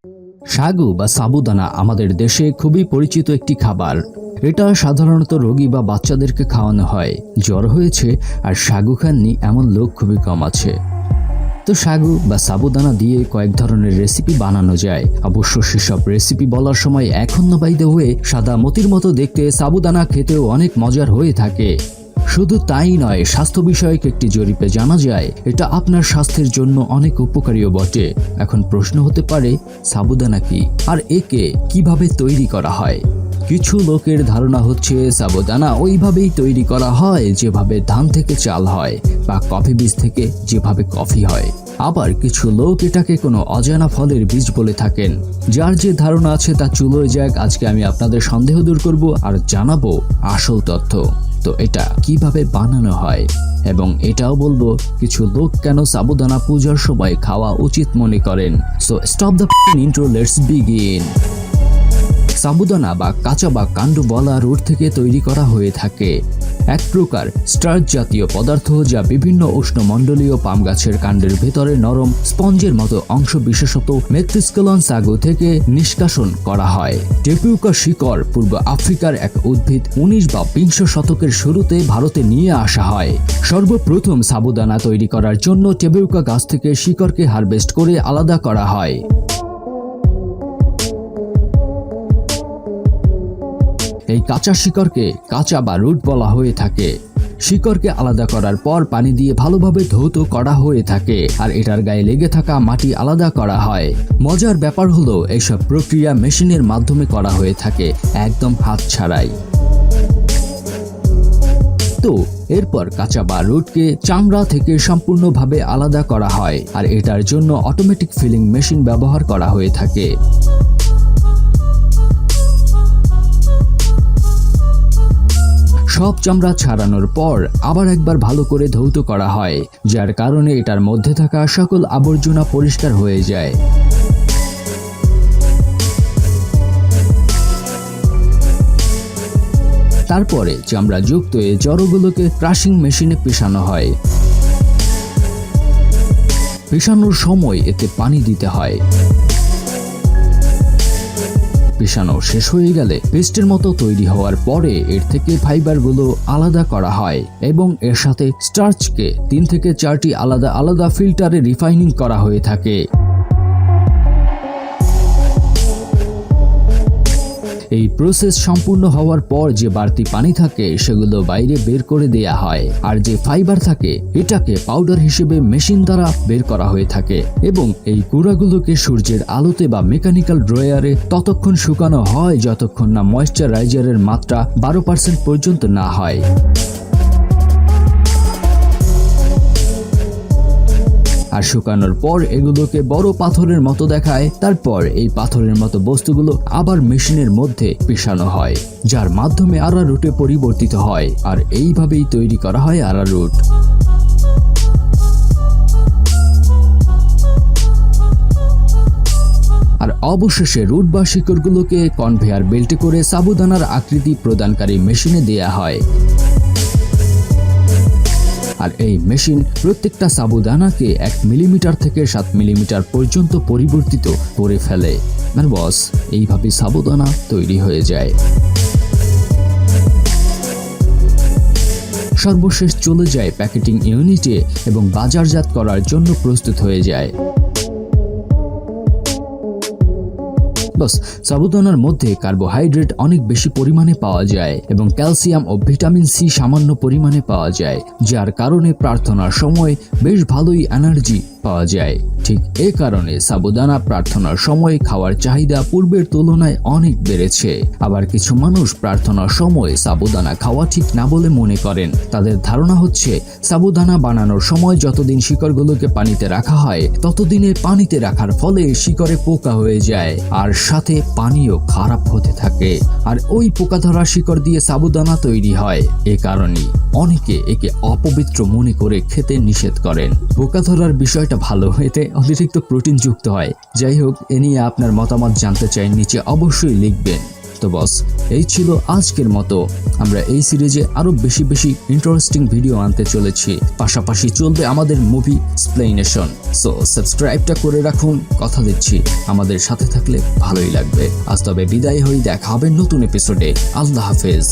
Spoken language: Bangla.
সাগু বা সাবুদানা আমাদের দেশে খুবই পরিচিত একটি খাবার। এটা সাধারণত রোগী বা বাচ্চাদেরকে খাওয়ানো হয়। জ্বর হয়েছে আর সাগু খাননি এমন লোক খুবই কম আছে। তো সাগু বা সাবুদানা দিয়ে কয়েক ধরনের রেসিপি বানানো যায়। অবশ্য সেসব রেসিপি বলার সময় এখন না বাই দ্য ওয়ে সাদা মতির মতো দেখতে সাবুদানা খেতেও অনেক মজার হয়ে থাকে। শুধু তাই নয়, স্বাস্থ্য বিষয়ক একটি জরিপে জানা যায় এটা আপনার স্বাস্থ্যের জন্য অনেক উপকারীও বটে। এখন প্রশ্ন হতে পারে, সাবুদানা কি আর একে কিভাবে তৈরি করা হয়? কিছু লোকের ধারণা হচ্ছে সাবুদানা ওইভাবেই তৈরি করা হয় যেভাবে ধান থেকে চাল হয় বা কফি বীজ থেকে যেভাবে কফি হয়। আবার কিছু লোক এটাকে কোনো অজানা ফলের বীজ বলে থাকেন। যার যে ধারণা আছে তা চুলোয় যাক। আজকে আমি আপনাদের সন্দেহ দূর করব আর জানাবো আসল তথ্য। তো এটা কিভাবে বানানো হয় এবং এটাও বলবো কিছু লোক কেন সাবুদানা পূজার সময় খাওয়া উচিত মনে করেন। So stop the intro, let's begin. সাবুদানা বা কাঁচা বা কাণ্ড বলা রুট থেকে তৈরি করা হয়ে থাকে। এক প্রকার স্টার্চ জাতীয় পদার্থ যা বিভিন্ন উষ্ণমণ্ডলীয় পাম গাছের কাণ্ডের ভেতরে নরম স্পঞ্জের মতো অংশ বিশেষত মেথিস্কেলন সাগো থেকে নিষ্কাশন করা হয়। টেপিউকা শিকড় পূর্ব আফ্রিকার এক উদ্ভিদ 19 বা 20 শতকের শুরুতে ভারতে নিয়ে আসা হয়। সর্বপ্রথম সাবুদানা তৈরি করার জন্য টেপিউকা গাছ থেকে শিকড়কে হারভেস্ট করে আলাদা করা হয়। এই কাঁচা শিকড়কে কাঁচা বা রুট বলা হয়ে থাকে। শিকড়কে আলাদা করার পর পানি দিয়ে ভালোভাবে ধৌত করা হয়ে থাকে আর এটার গায়ে লেগে থাকা মাটি আলাদা করা হয়। মজার ব্যাপার হলো এইসব প্রক্রিয়া মেশিনের মাধ্যমে করা হয়ে থাকে, একদম হাত ছাড়াই। তো এরপর কাঁচা বা রুটকে চামড়া থেকে সম্পূর্ণভাবে আলাদা করা হয় আর এটার জন্য অটোমেটিক ফিলিং মেশিন ব্যবহার করা হয়ে থাকে। সব চামড়া ছাড়ানোর পর আবার একবার ভালো করে ধৌত করা হয়, যার কারণে এটার মধ্যে থাকা সকল আবর্জনা পরিষ্কার হয়ে যায়। তারপরে চামড়া যুক্ত এই জড়গুলোকে ক্রাশিং মেশিনে পেষানো হয়। পেষানোর সময় এতে পানি দিতে হয়। পেষানো শেষ হয়ে গেলে পেস্টের মতো তৈরি হওয়ার পরে এর থেকে ফাইবারগুলো আলাদা করা হয় এবং এর সাথে স্টার্চকে 3 থেকে 4টি আলাদা আলাদা ফিল্টারে রিফাইনিং করা হয়ে থাকে। এই প্রসেস সম্পূর্ণ হওয়ার পর যে বাড়তি পানি থাকে সেগুলো বাইরে বের করে দেয়া হয় আর যে ফাইবার থাকে এটাকে পাউডার হিসেবে মেশিন দ্বারা বের করা হয়ে থাকে এবং এই গুঁড়াগুলোকে সূর্যের আলোতে বা মেকানিক্যাল ড্রায়ারে ততক্ষণ শুকানো হয় যতক্ষণ না ময়েশ্চারাইজারের মাত্রা 12% পর্যন্ত না হয়। আর শুকানোর পর এগুলোকে বড় পাথরের মতো দেখায়। তারপর এই পাথরের মতো বস্তুগুলো আবার মেশিনের মধ্যে পেষানো হয়, যার মাধ্যমে আরারুটে পরিবর্তিত হয় আর এইভাবেই তৈরি করা হয় আরারুট। আর অবশেষে রুট বা শিকড়গুলোকে কনভেয়ার বেল্টে করে সাবুদানার আকৃতি প্রদানকারী মেশিনে দেয়া হয়। আর এই মেশিন প্রত্যেকটা সাবুদানাকে 1 মিলিমিটার থেকে 7 মিলিমিটার পর্যন্ত পরিবর্তিত করে ফেলে। আর বস, এইভাবে সাবুদানা তৈরি হয়ে যায়। সর্বশেষ চলে যায় প্যাকেটিং ইউনিটে এবং বাজারজাত করার জন্য প্রস্তুত হয়ে যায়। বস, সাবুদানার মধ্যে কার্বোহাইড্রেট অনেক বেশি পরিমাণে পাওয়া যায় এবং ক্যালসিয়াম ও ভিটামিন সি সামান্য পরিমাণে পাওয়া যায়, যার কারণে প্রার্থনার সময় বেশ ভালোই এনার্জি পাওয়া যায়। ঠিক এই কারণে সাবুদানা প্রার্থনার সময় খাওয়ার চাহিদা পূর্বের তুলনায় অনেক বেড়েছে। আবার কিছু মানুষ প্রার্থনার সময় সাবুদানা খাওয়া ঠিক না বলে মনে করেন। তাদের ধারণা হচ্ছে সাবুদানা বানানোর সময় যতদিন শিকড়গুলোকে পানিতে রাখা হয় ততদিনে পানিতে রাখার ফলে শিকড়ে পোকা হয়ে যায় আর সাথে পানিও খারাপ হতে থাকে আর ওই পোকা ধরা শিকড় দিয়ে সাবুদানা তৈরি হয়। এ কারণেই অনেকে একে অপবিত্র মনে করে খেতে নিষেধ করেন। পোকা ধরার বিষয়টা ভালো, এতে অতিরিক্ত প্রোটিন যুক্ত হয়। যাই হোক, এ নিয়ে আপনার মতামত জানতে চাই, নিচে অবশ্যই লিখবেন। তো বস, এই ছিল আজকের মতো। আমরা এই সিরিজে আরো বেশি বেশি ইন্টারেস্টিং ভিডিও আনতে চলেছি, পাশাপাশি চলবে আমাদের মুভি এক্সপ্লেনেশন। সো সাবস্ক্রাইবটা করে রাখুন, কথা দিচ্ছি আমাদের সাথে থাকলে ভালোই লাগবে। আজ তবে বিদায় হই, দেখা হবে নতুন এপিসোডে। আল্লাহ হাফেজ।